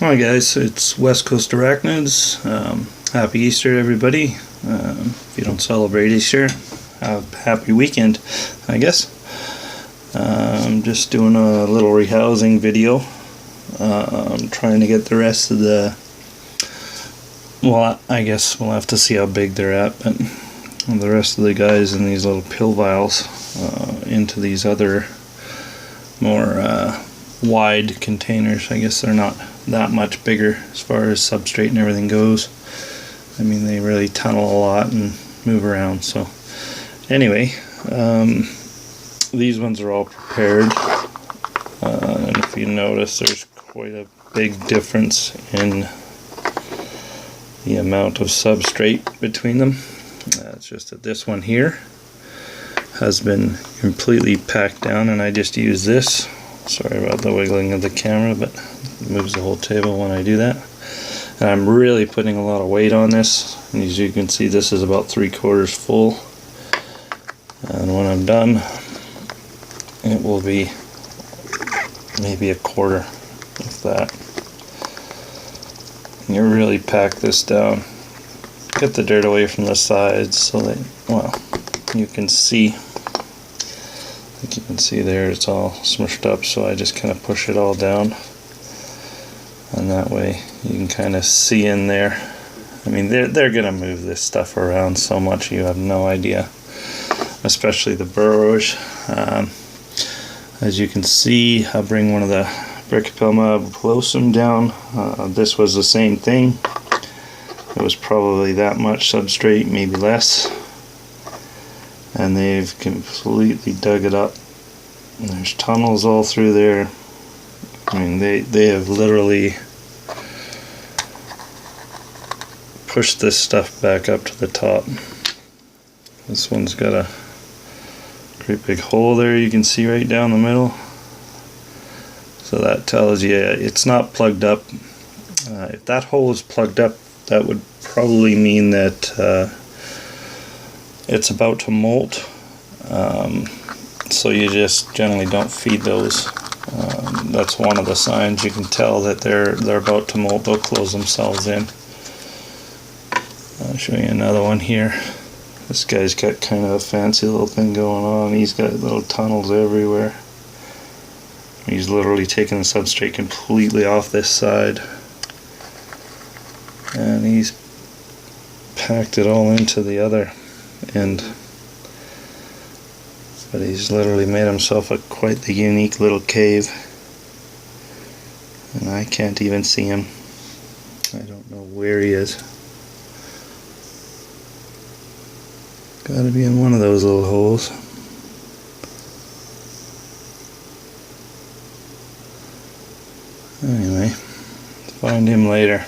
Hi guys, it's West Coast Arachnids. Happy Easter everybody. If you don't celebrate Easter, have a happy weekend, I guess. I'm just doing a little rehousing video. I'm trying to get the rest of the, well, I guess we'll have to see how big they're at, but the rest of the guys in these little pill vials into these other more wide containers. I guess they're not that much bigger as far as substrate and everything goes. I mean, they really tunnel a lot and move around. So anyway, these ones are all prepared, and if you notice, there's quite a big difference in the amount of substrate between them. It's just that this one here has been completely packed down, and I just use this. Sorry about the wiggling of the camera, but it moves the whole table when I do that. And I'm really putting a lot of weight on this, and as you can see, this is about 3/4 full, and when I'm done it will be maybe 1/4, if that. And you really pack this down, get the dirt away from the sides so that, well, you can see. Like you can see there, it's all smushed up, so I just kind of push it all down, and that way you can kind of see in there. I mean, they're gonna move this stuff around so much you have no idea, especially the burrowers. As you can see, I'll bring one of the Brachypelma bulosum down. This was the same thing. It was probably that much substrate, maybe less. And they've completely dug it up. And there's tunnels all through there. I mean, they have literally pushed this stuff back up to the top. This one's got a great big hole there, you can see right down the middle. So that tells you it's not plugged up. If that hole is plugged up, that would probably mean that it's about to molt, so you just generally don't feed those. That's one of the signs you can tell that they're about to molt. They'll close themselves in. I'll show you another one here. This guy's got kind of a fancy little thing going on. He's got little tunnels everywhere. He's literally taken the substrate completely off this side, and he's packed it all into the other end. But he's literally made himself quite the unique little cave, and I can't even see him. I don't know where he is. Gotta be in one of those little holes. Anyway, find him later.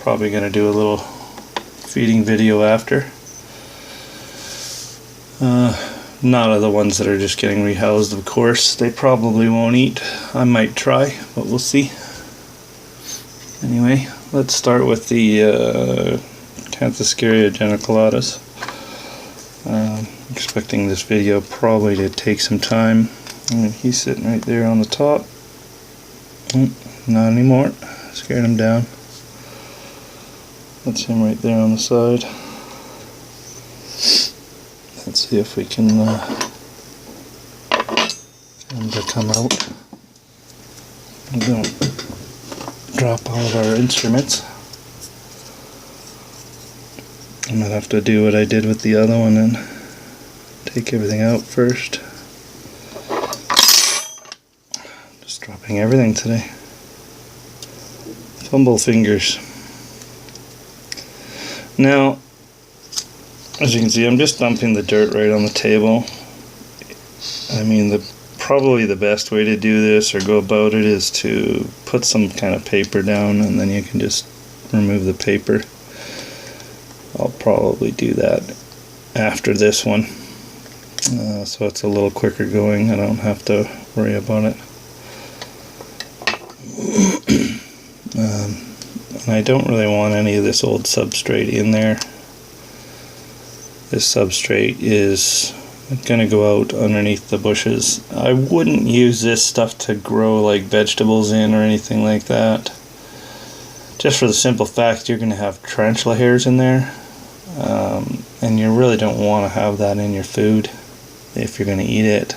Probably going to do a little feeding video after. Not of the ones that are just getting rehoused, of course. They probably won't eat. I might try, but we'll see. Anyway, let's start with the Thanx geniculatus. Expecting this video probably to take some time. And he's sitting right there on the top. Not anymore. Scared him down. That's him right there on the side. Let's see if we can get him to come out. We don't drop all of our instruments. I might have to do what I did with the other one and take everything out first. Just dropping everything today. Fumble fingers. Now, as you can see, I'm just dumping the dirt right on the table. I mean, probably the best way to do this or go about it is to put some kind of paper down, and then you can just remove the paper. I'll probably do that after this one, so it's a little quicker going. I don't have to worry about it. And I don't really want any of this old substrate in there. This substrate is gonna go out underneath the bushes. I wouldn't use this stuff to grow like vegetables in or anything like that. Just for the simple fact you're gonna have tarantula hairs in there, and you really don't want to have that in your food if you're gonna eat it,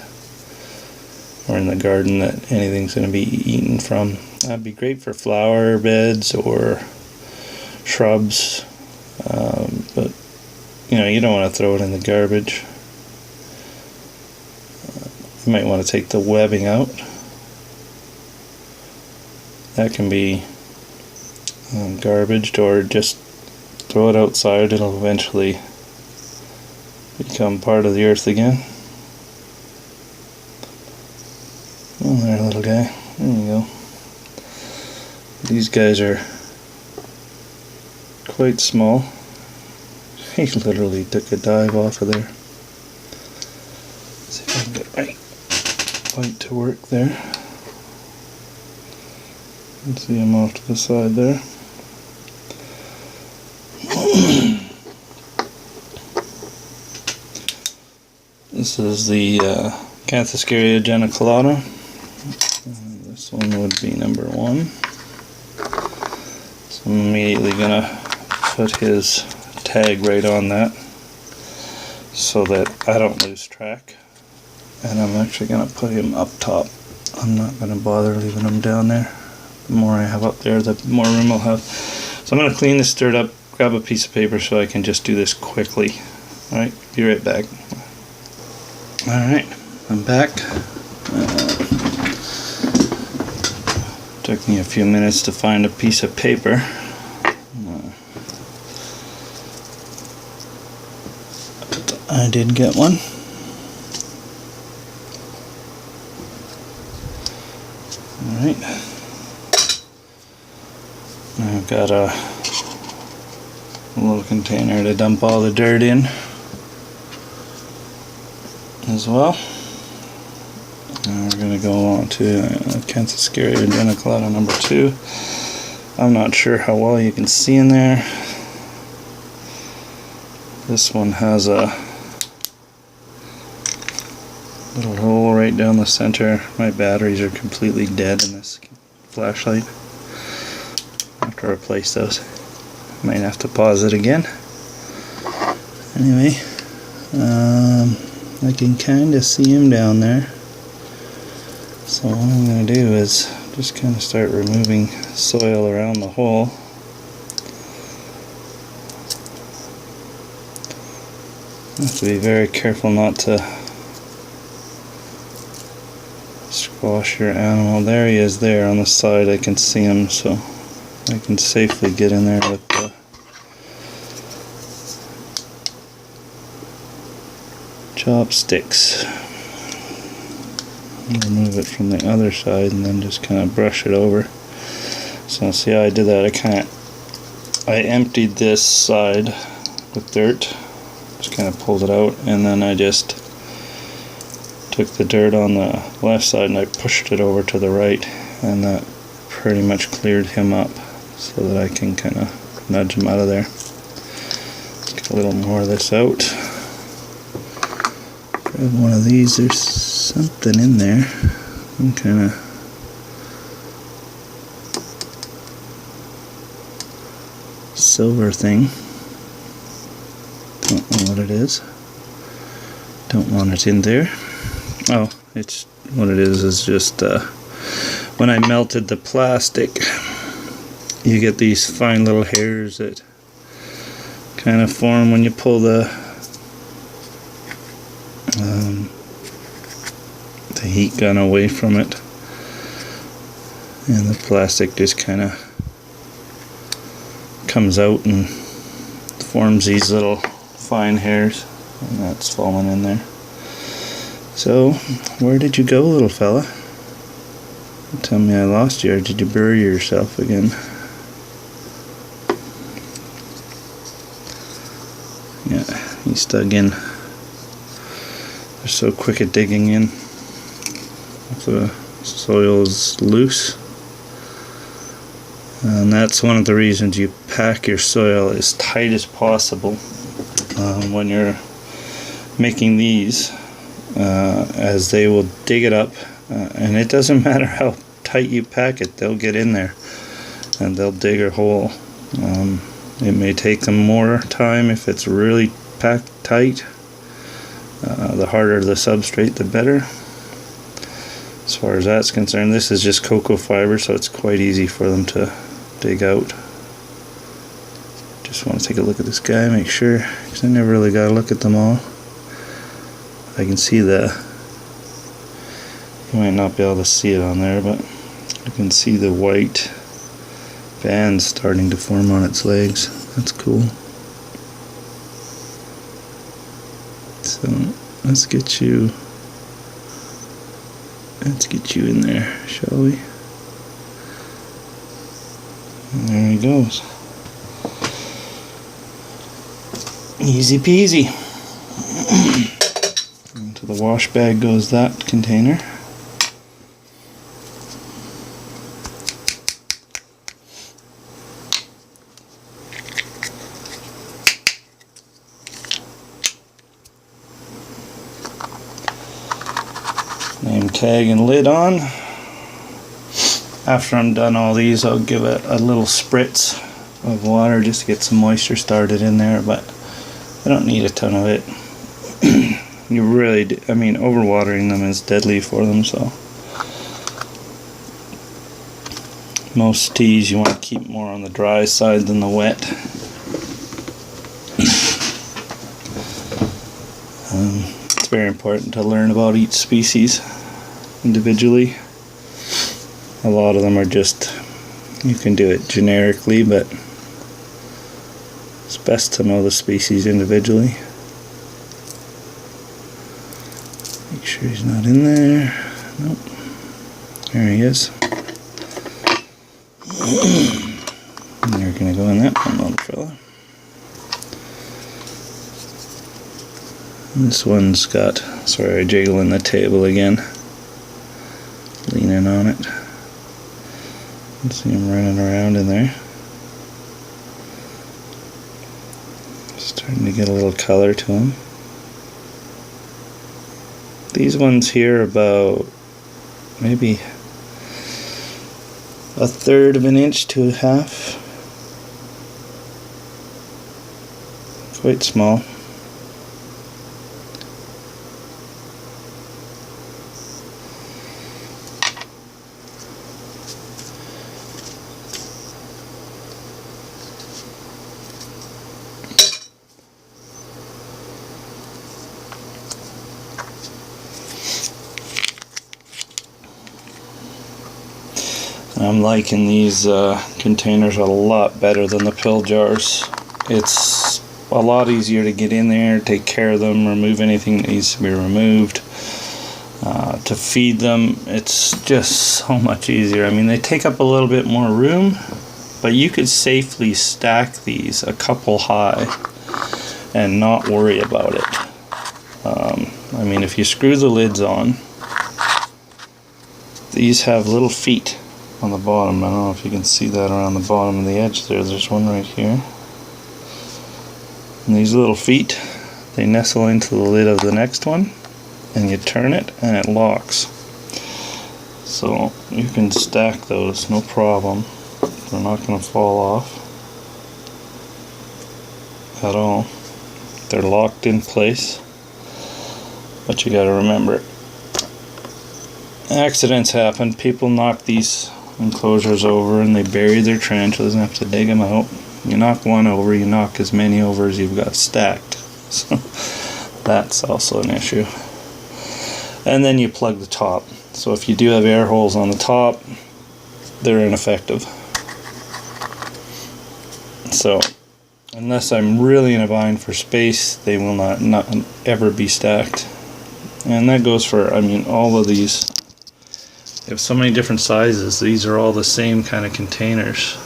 or in the garden that anything's gonna be eaten from. That'd be great for flower beds or shrubs, but you don't want to throw it in the garbage. You might want to take the webbing out. That can be garbaged, or just throw it outside. It'll eventually become part of the earth again. Oh, there, little guy. There you go. These guys are quite small. He literally took a dive off of there. Let's see if I can get my light to work there. You can see him off to the side there. This is the Canthoscaria geniculata. This one would be number 1. So I'm immediately gonna put his tag right on that so that I don't lose track. And I'm actually gonna put him up top. I'm not gonna bother leaving him down there. The more I have up there, the more room I'll have. So I'm gonna clean this dirt up, grab a piece of paper so I can just do this quickly. Alright, be right back. Alright, I'm back. Took me a few minutes to find a piece of paper. But I did get one. Alright. I've got a little container to dump all the dirt in as well. Now we're going to go on to Canthoscaria geniculata number 2. I'm not sure how well you can see in there. This one has a little hole right down the center. My batteries are completely dead in this flashlight. I have to replace those. Might have to pause it again. Anyway, I can kind of see him down there. So what I'm going to do is just kind of start removing soil around the hole. You have to be very careful not to squash your animal. There he is there on the side. I can see him, so I can safely get in there with the chopsticks. Remove it from the other side and then just kind of brush it over. So see how I did that? I emptied this side with dirt, just kind of pulled it out, and then I just took the dirt on the left side and I pushed it over to the right, and that pretty much cleared him up so that I can kind of nudge him out of there. Get a little more of this out. Grab one of these. There's something in there. Some kind of silver thing. Don't know what it is. Don't want it in there. Oh, it's what it is just when I melted the plastic, you get these fine little hairs that kind of form when you pull the heat gun away from it, and the plastic just kind of comes out and forms these little fine hairs, and that's fallen in there. So, where did you go, little fella? Tell me I lost you, or did you bury yourself again? Yeah, he's dug in. They're so quick at digging in. If the soil is loose. And that's one of the reasons you pack your soil as tight as possible when you're making these. as they will dig it up, and it doesn't matter how tight you pack it, they'll get in there and they'll dig a hole. It may take them more time if it's really packed tight. The harder the substrate, the better. As far as that's concerned, this is just cocoa fiber, so it's quite easy for them to dig out. Just want to take a look at this guy, make sure, because I never really got a look at them all. I can see you might not be able to see it on there, but you can see the white bands starting to form on its legs. That's cool. So let's get you in there, shall we? And there he goes. Easy peasy. Into the wash bag goes that container. Name tag and lid on. After I'm done all these, I'll give it a little spritz of water just to get some moisture started in there, but I don't need a ton of it. You really do, I mean, overwatering them is deadly for them, so most teas you want to keep more on the dry side than the wet. It's very important to learn about each species individually. A lot of them are just, you can do it generically, but it's best to know the species individually. Make sure he's not in there. Nope. There he is. And you're going to go in that one, little fella. And this one's got, sorry, jiggling the table again. Leaning on it. You can see him running around in there. Starting to get a little color to him. These ones here are about maybe 1/3 of an inch to a half. Quite small. I'm liking these containers a lot better than the pill jars. It's a lot easier to get in there, take care of them, remove anything that needs to be removed. To feed them, it's just so much easier. I mean, they take up a little bit more room, but you could safely stack these a couple high and not worry about it. I mean, if you screw the lids on, these have little feet on the bottom. I don't know if you can see that around the bottom of the edge there. There's one right here. And these little feet, they nestle into the lid of the next one, and you turn it and it locks. So you can stack those, no problem. They're not going to fall off at all. They're locked in place. But you got to remember, accidents happen. People knock these enclosures over and they bury their tarantulas and have to dig them out. You knock one over, you knock as many over as you've got stacked. So that's also an issue. And then you plug the top. So if you do have air holes on the top, they're ineffective. So unless I'm really in a bind for space, they will not ever be stacked. And that goes for, I mean, all of these. They have so many different sizes. These are all the same kind of containers.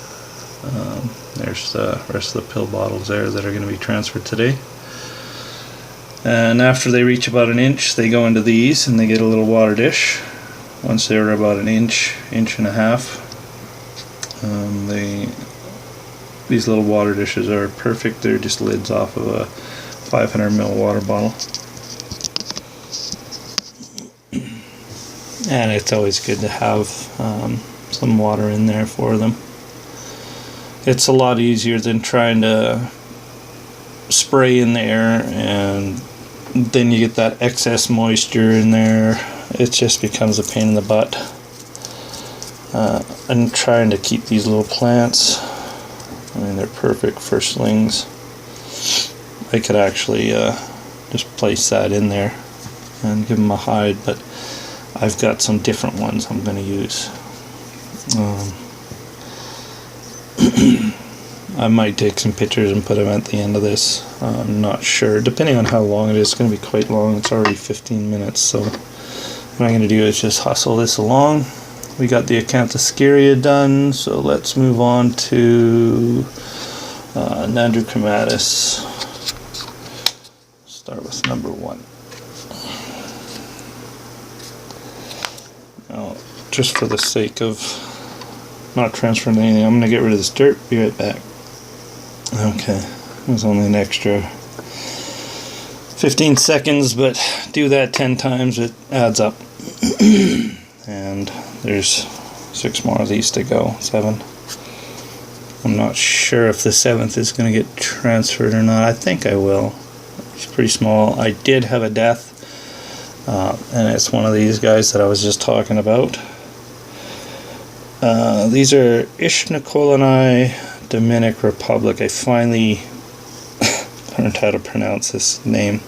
There's the rest of the pill bottles there that are going to be transferred today. And after they reach about an inch, they go into these and they get a little water dish. Once they're about an inch, inch and a half, these little water dishes are perfect. They're just lids off of a 500 ml water bottle. and it's always good to have some water in there for them. It's a lot easier than trying to spray in the air and then you get that excess moisture in there. It just becomes a pain in the butt. I'm trying to keep these little plants, I mean, they're perfect for slings. I could actually just place that in there and give them a hide, but I've got some different ones I'm going to use. I might take some pictures and put them at the end of this. I'm not sure. Depending on how long it is, it's going to be quite long. It's already 15 minutes, so what I'm going to do is just hustle this along. We got the Acanthoscaria done, so let's move on to Nandrochromatis. Start with number 1. Now, just for the sake of not transferring anything, I'm going to get rid of this dirt. Be right back. Okay, it was only an extra 15 seconds, but do that 10 times, it adds up. And there's 6 more of these to go, 7. I'm not sure if the 7th is going to get transferred or not. I think I will. It's pretty small. I did have a death, and it's one of these guys that I was just talking about. These are Ischnecoloni, Dominican Republic. I finally learned how to pronounce this name.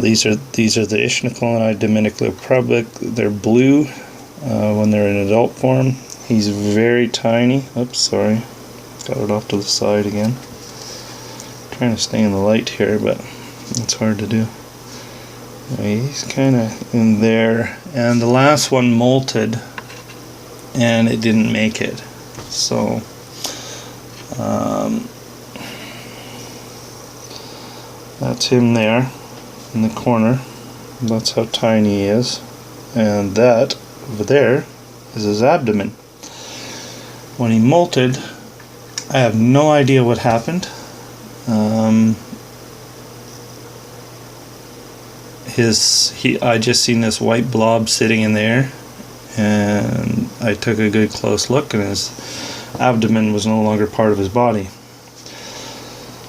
These are the Ischnecoloni, Dominican Republic. They're blue when they're in adult form. He's very tiny. Oops, sorry. Got it off to the side again. Trying to stay in the light here, but it's hard to do. He's kind of in there. And the last one molted, and it didn't make it. So, that's him there in the corner. That's how tiny he is. And that over there is his abdomen. When he molted, I have no idea what happened. I just seen this white blob sitting in there, and I took a good close look, and his abdomen was no longer part of his body.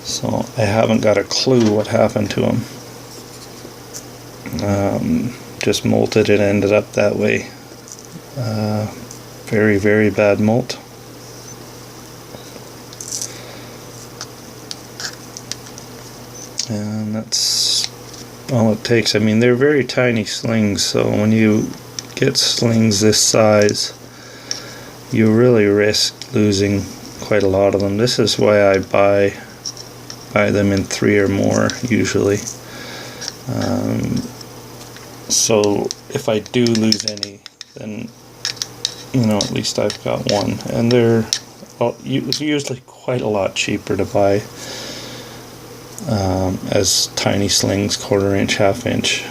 So I haven't got a clue what happened to him. Just molted and ended up that way. Very, very bad molt. And that's all it takes. I mean, they're very tiny slings, so when you get slings this size, you really risk losing quite a lot of them. This is why I buy them in 3 or more usually. So if I do lose any, then at least I've got one, and they're usually quite a lot cheaper to buy as tiny slings, 1/4 inch, 1/2 inch.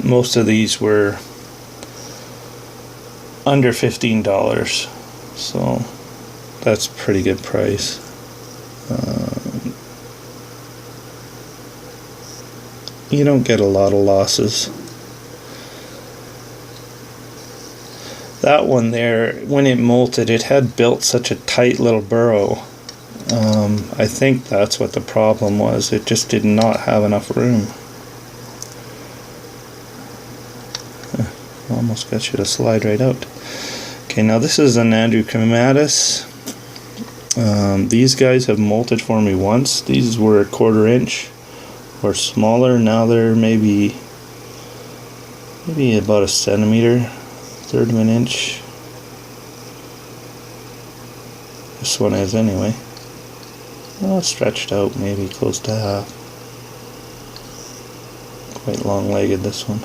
Most of these were under $15, so that's a pretty good price. You don't get a lot of losses. That one there, when it molted, it had built such a tight little burrow. I think that's what the problem was. It just did not have enough room. Almost got you to slide right out. Okay, now this is an Nandrochromatis. These guys have molted for me once. These were 1/4 inch or smaller. Now they're maybe about a centimeter, 1/3 of an inch. This one is anyway. Well, it's stretched out, maybe close to half. Quite long-legged, this one.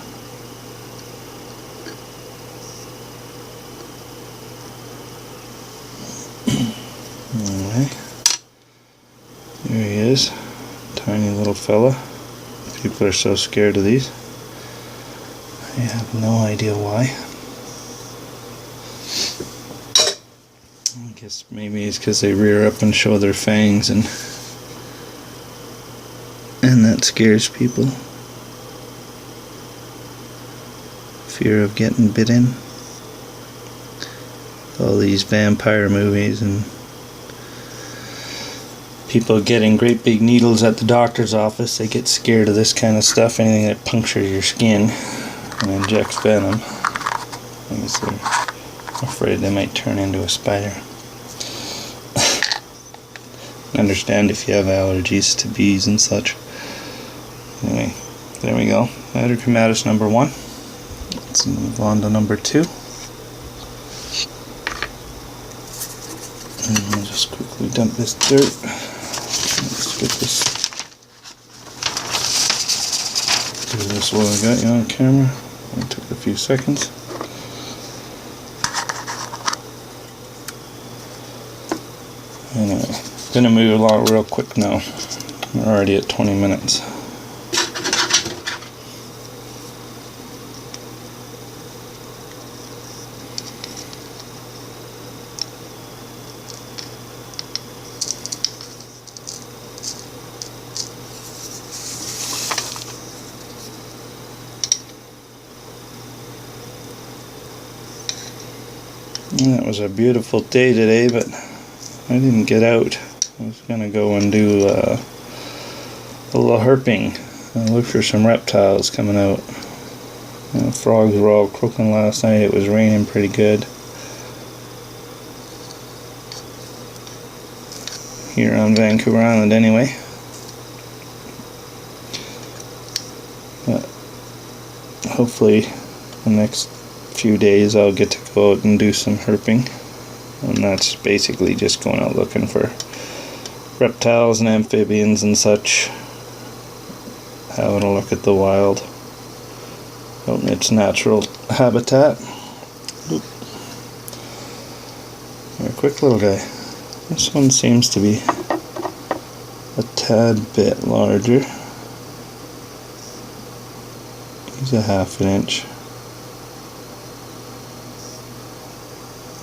Alright. There he is. Tiny little fella. People are so scared of these. I have no idea why. I guess maybe it's because they rear up and show their fangs, and that scares people. fear of getting bitten. All these vampire movies and people getting great big needles at the doctor's office, they get scared of this kind of stuff, anything that punctures your skin and injects venom. I guess they're afraid they might turn into a spider. I understand if you have allergies to bees and such. Anyway, there we go. Arachnids number 1. Let's move on to number 2. And I'll just quickly dump this dirt. Let's get this. Do this while I got you on camera. It took a few seconds. Anyway, gonna move along real quick now. We're already at 20 minutes. And it was a beautiful day today, but I didn't get out. I was going to go and do a little herping. Look for some reptiles coming out. Frogs were all croaking last night. It was raining pretty good here on Vancouver Island anyway. But hopefully the next few days I'll get to go out and do some herping, and that's basically just going out looking for reptiles and amphibians and such, having a look at the wild out in its natural habitat. Oop. You're a quick little guy. This one seems to be a tad bit larger. He's a ½ inch.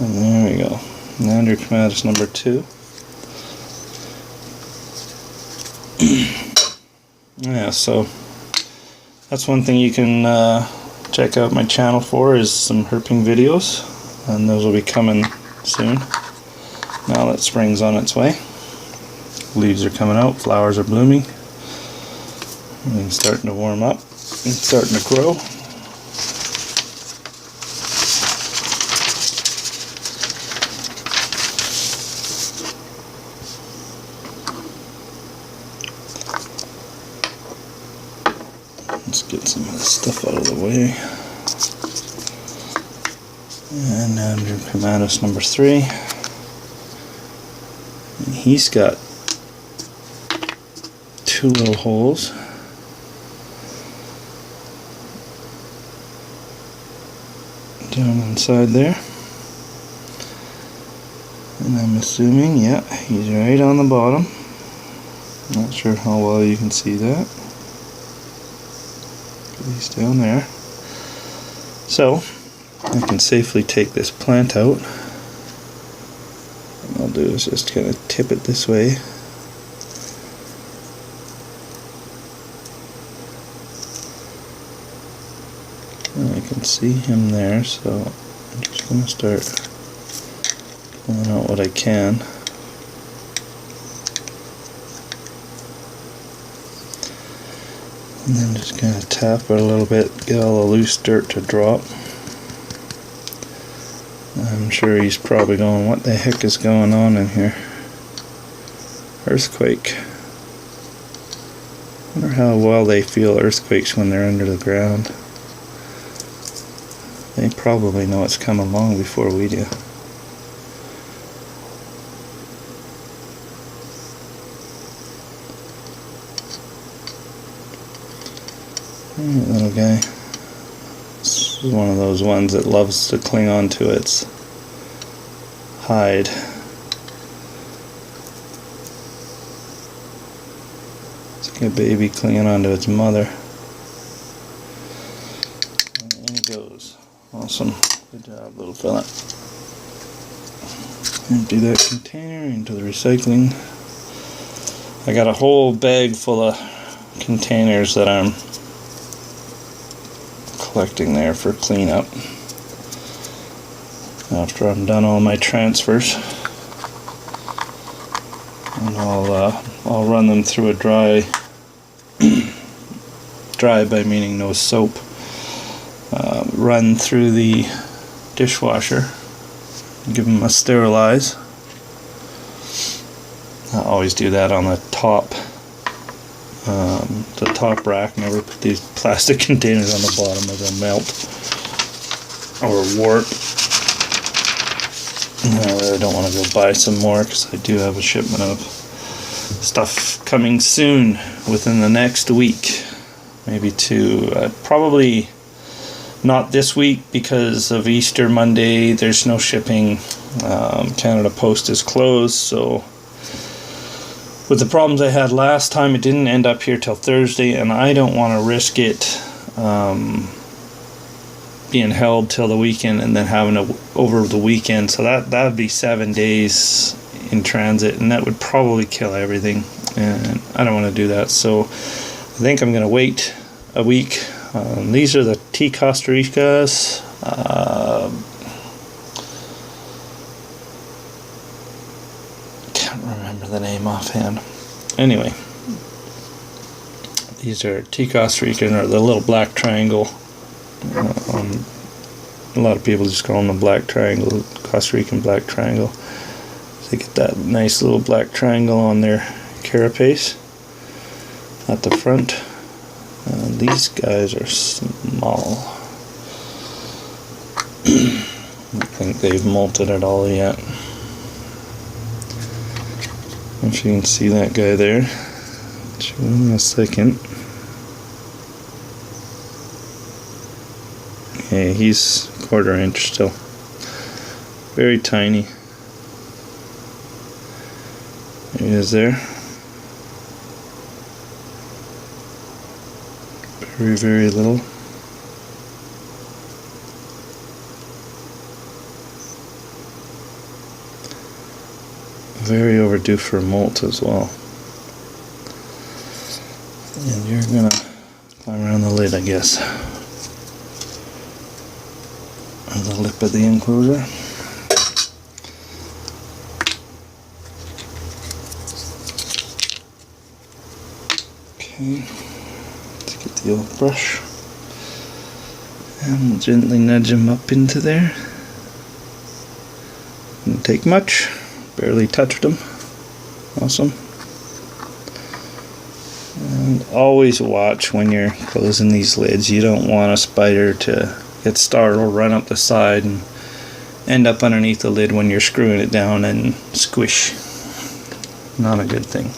And there we go. Arachnids number 2. Yeah, so that's one thing you can check out my channel for, is some herping videos, and those will be coming soon. Now that spring's on its way. Leaves are coming out, flowers are blooming, everything's starting to warm up and starting to grow. Let's get some of this stuff out of the way. And Arachnids number 3. And he's got 2 little holes. Down inside there. And I'm assuming, yeah, he's right on the bottom. Not sure how well you can see that. He's down there. So I can safely take this plant out. What I'll do is just kind of tip it this way. And I can see him there, so I'm just going to start pulling out what I can. And then just kind of tap it a little bit, get all the loose dirt to drop. I'm sure he's probably going, what the heck is going on in here? Earthquake. I wonder how well they feel earthquakes when they're under the ground. They probably know it's coming long before we do. Little guy. This is one of those ones that loves to cling on to its hide. It's like a baby clinging onto its mother. And in he goes. Awesome. Good job, little fella. Empty that container into the recycling. I got a whole bag full of containers that I'm collecting there for cleanup after I'm done all my transfers. And I'll run them through a dry by meaning no soap, run through the dishwasher, give them a sterilize. I always do that on the top rack. Never put these plastic containers on the bottom, or they'll melt or warp. And I really don't want to go buy some more, because I do have a shipment of stuff coming soon, within the next week, maybe two. Probably not this week because of Easter Monday. There's no shipping. Canada Post is closed, so with the problems I had last time, it didn't end up here till Thursday, and I don't want to risk it being held till the weekend and then having it over the weekend. So that would be 7 days in transit, and that would probably kill everything, and I don't want to do that. So I think I'm going to wait a week. These are the T. Costa Ricas. Can't remember the name offhand. Anyway, these are T. Costa Rican, or the little black triangle. A lot of people just call them the black triangle, Costa Rican black triangle. They get that nice little black triangle on their carapace at the front. These guys are small. I don't think they've molted at all yet. If you can see that guy there, show him in a second. Okay, he's 1/4 inch still. Very tiny. There he is there. Very, very little. Very overdue for a molt as well. And you're gonna climb around the lid, I guess, or the lip of the enclosure. Okay, let's get the old brush, and we'll gently nudge him up into there. Didn't take much. Barely touched them. Awesome. And always watch when you're closing these lids. You don't want a spider to get startled, run up the side, and end up underneath the lid when you're screwing it down and squish. Not a good thing.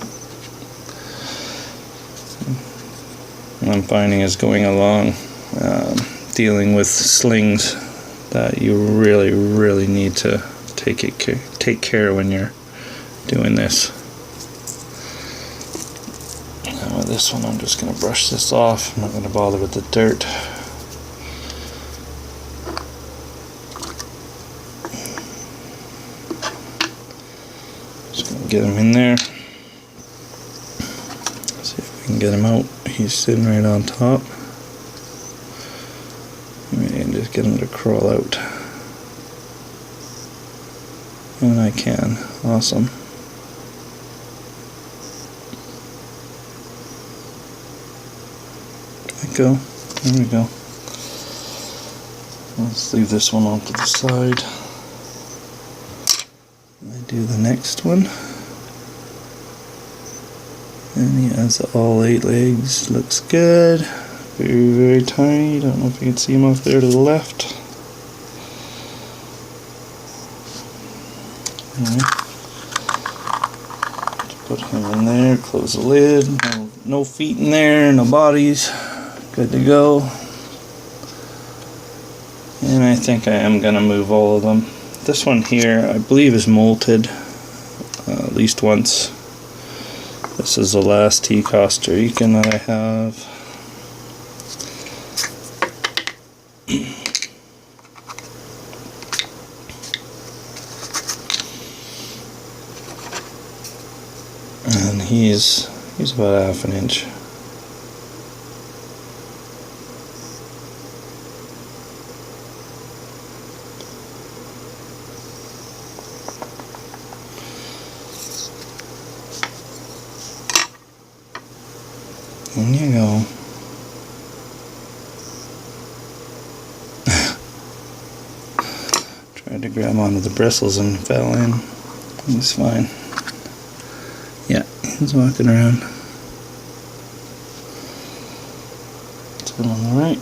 What I'm finding is going along, dealing with slings, that you really, really need to take care when you're doing this. Now with this one, I'm just going to brush this off. I'm not going to bother with the dirt. Just going to get him in there. See if we can get him out. He's sitting right on top. And just get him to crawl out. And I can. Awesome. There we go. There we go. Let's leave this one off to the side. I do the next one. And he has all 8 legs. Looks good. Very, very tiny. Don't know if you can see him off there to the left. Put him in there, close the lid, no feet in there, no bodies, good to go. And I think I am going to move all of them. This one here, I believe, is molted at least once. This is the last T. Costa Rican that I have. And he's about 1/2 inch. you go. Tried to grab onto the bristles and fell in. He's fine. Yeah, he's walking around. Still on the right.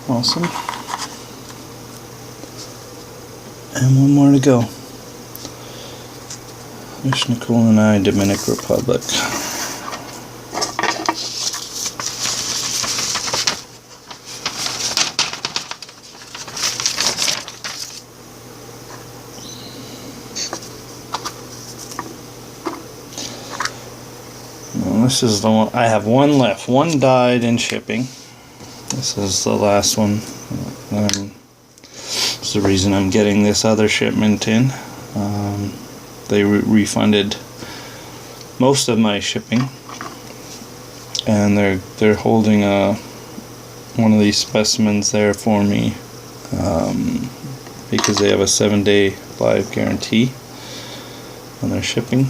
Awesome. And one more to go. Arachnids, Dominican Republic. Well, this is the one. I have one left. One died in shipping. This is the last one. It's the reason I'm getting this other shipment in. They refunded most of my shipping, and they're holding one of these specimens there for me because they have a 7-day live guarantee on their shipping.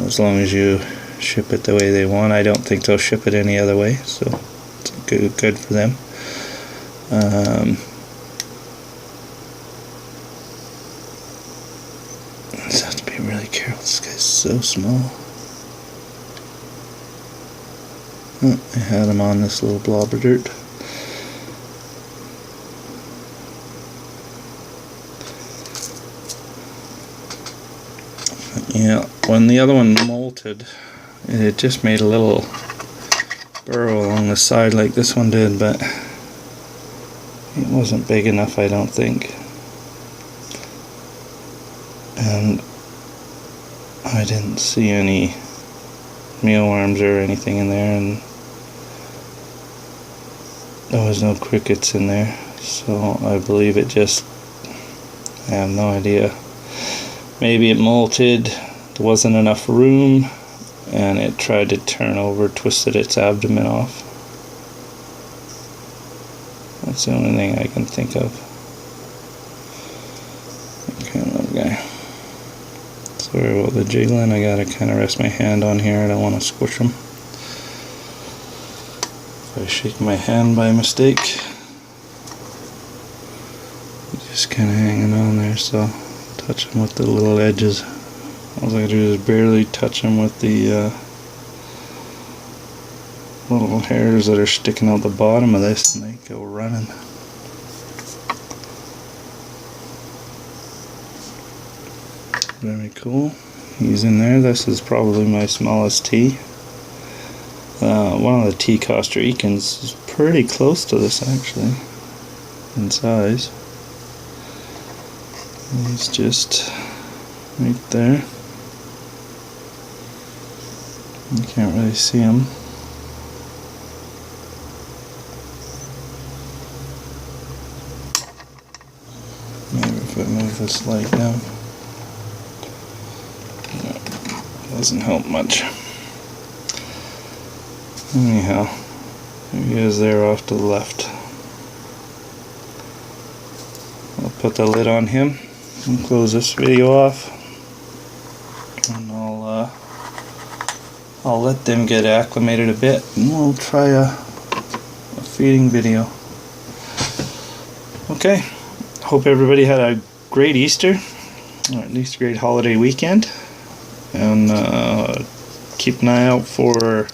As long as you ship it the way they want. I don't think they'll ship it any other way, so it's good for them. I just have to be really careful. This guy's so small. Oh, I had him on this little blob of dirt. Yeah, when the other one molted, it just made a little burrow along the side like this one did, but it wasn't big enough, I don't think. And I didn't see any mealworms or anything in there, and there was no crickets in there, so I believe it just, I have no idea. Maybe it molted, there wasn't enough room, and it tried to turn over, twisted its abdomen off. That's the only thing I can think of. Okay, little guy. Sorry about the jiggling, I gotta kind of rest my hand on here, I don't want to squish them. If I shake my hand by mistake, it's just kind of hanging on there, so touch them with the little edges. All I do is barely touch them with the little hairs that are sticking out the bottom of this, and they go running. Very cool. He's in there. This is probably my smallest T. One of the T Costa Ricans is pretty close to this actually in size. He's just right there. You can't really see him. Maybe if I move this light down. No, doesn't help much. Anyhow, there he is there off to the left. I'll put the lid on him and close this video off, and I'll let them get acclimated a bit, and we'll try a feeding video. Okay, hope everybody had a great Easter, or at least a great holiday weekend, and keep an eye out for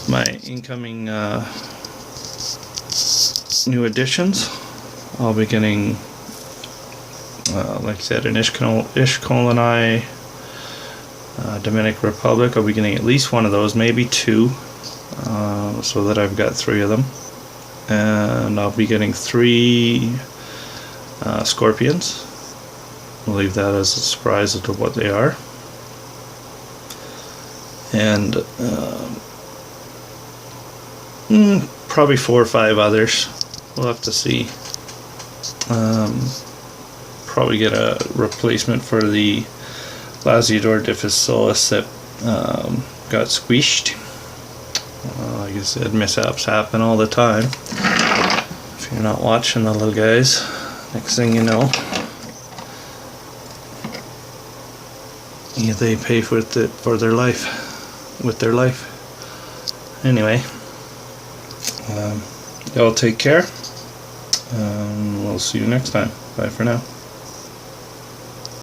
my incoming new additions. I'll be getting, like I said, an Ishkolani, Dominican Republic. I'll be getting at least one of those, maybe two, so that I've got 3 of them. And I'll be getting 3 scorpions. I'll leave that as a surprise as to what they are. And probably 4 or 5 others. We'll have to see. Probably get a replacement for the Lasiodor difficilis that got squished. Like I said, mishaps happen all the time. If you're not watching the little guys, next thing you know, they pay for it for their life, with their life. Anyway, y'all take care. We'll see you next time. Bye for now.